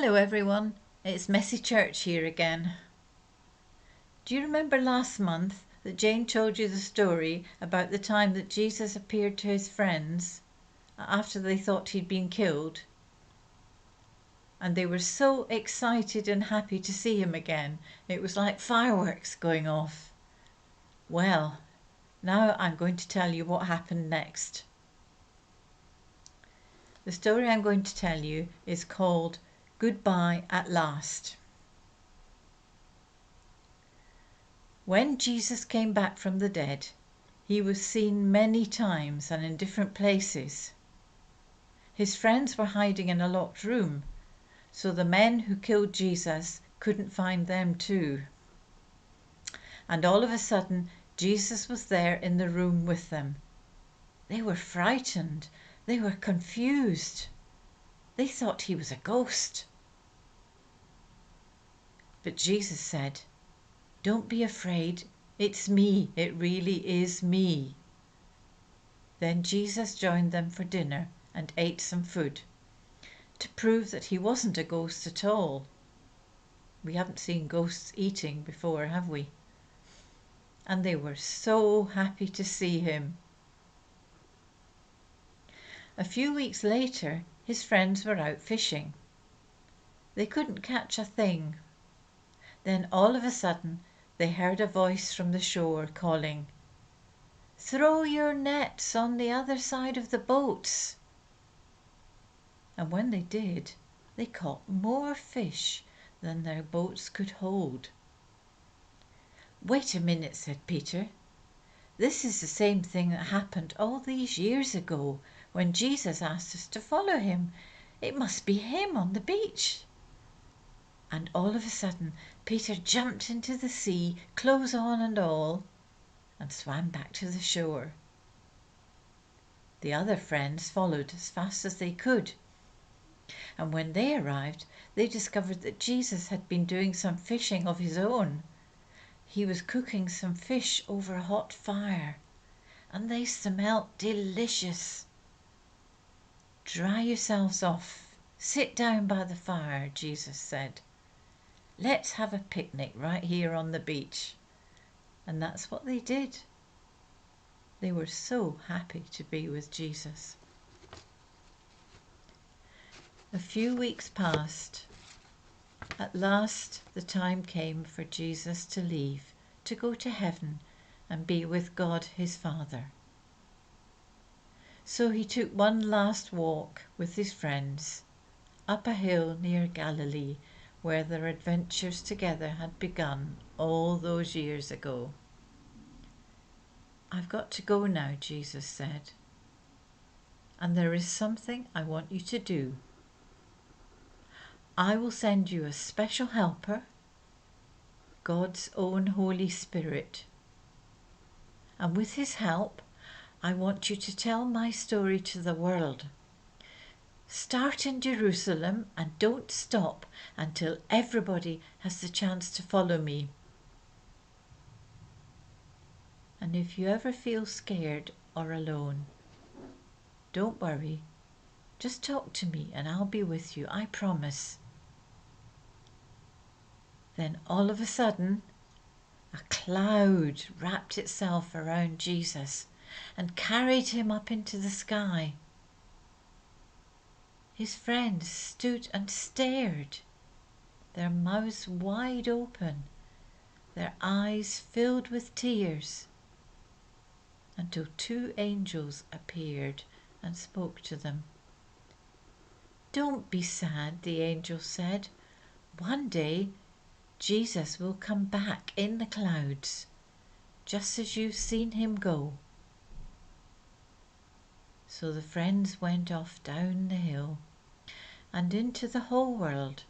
Hello everyone, it's Messy Church here again. Do you remember last month that Jane told you the story about the time that Jesus appeared to his friends after they thought he'd been killed? And they were so excited and happy to see him again. It was like fireworks going off. Well, now I'm going to tell you what happened next. The story I'm going to tell you is called Goodbye at Last. When Jesus came back from the dead, he was seen many times and in different places. His friends were hiding in a locked room, so the men who killed Jesus couldn't find them too. And all of a sudden, Jesus was there in the room with them. They were frightened. They were confused. They thought he was a ghost. But Jesus said, "Don't be afraid. It's me. It really is me." Then Jesus joined them for dinner and ate some food to prove that he wasn't a ghost at all. We haven't seen ghosts eating before, have we? And they were so happy to see him. A few weeks later, his friends were out fishing. They couldn't catch a thing. Then all of a sudden, they heard a voice from the shore calling, "Throw your nets on the other side of the boats." And when they did, they caught more fish than their boats could hold. "Wait a minute," said Peter. "This is the same thing that happened all these years ago when Jesus asked us to follow him. It must be him on the beach." And all of a sudden Peter jumped into the sea, clothes on and all, and swam back to the shore. The other friends followed as fast as they could. And when they arrived, they discovered that Jesus had been doing some fishing of his own. He was cooking some fish over a hot fire, and they smelt delicious. "Dry yourselves off. Sit down by the fire," Jesus said. "Let's have a picnic right here on the beach." And that's what they did. They were so happy to be with Jesus. A few weeks passed. At last the time came for Jesus to leave, to go to heaven and be with God his Father. So he took one last walk with his friends up a hill near Galilee, where their adventures together had begun all those years ago. "I've got to go now," Jesus said, "and there is something I want you to do. I will send you a special helper, God's own Holy Spirit. And with his help, I want you to tell my story to the world. Start in Jerusalem and don't stop until everybody has the chance to follow me. And if you ever feel scared or alone, don't worry. Just talk to me and I'll be with you, I promise." Then all of a sudden, a cloud wrapped itself around Jesus and carried him up into the sky. His friends stood and stared, their mouths wide open, their eyes filled with tears, until two angels appeared and spoke to them. "Don't be sad," the angels said. "One day Jesus will come back in the clouds, just as you've seen him go." So the friends went off down the hill and into the whole world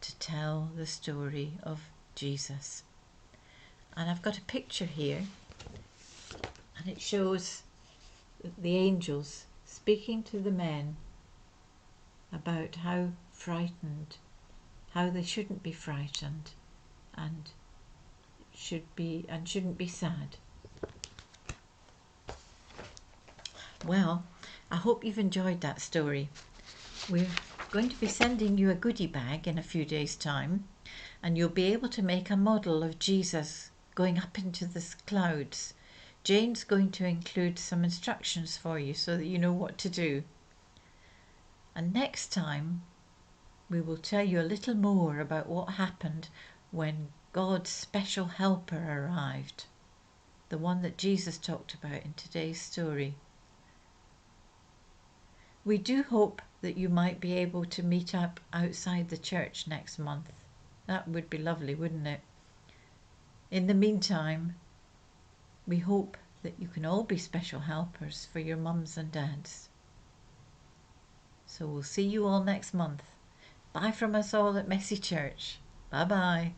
to tell the story of Jesus. And I've got a picture here, and it shows the angels speaking to the men about how they shouldn't be frightened and shouldn't be sad. Well, I hope you've enjoyed that story. We're going to be sending you a goodie bag in a few days' time, and you'll be able to make a model of Jesus going up into the clouds. Jane's going to include some instructions for you so that you know what to do. And next time, we will tell you a little more about what happened when God's special helper arrived, the one that Jesus talked about in today's story. We do hope that you might be able to meet up outside the church next month. That would be lovely, wouldn't it? In the meantime, we hope that you can all be special helpers for your mums and dads. So we'll see you all next month. Bye from us all at Messy Church. Bye bye.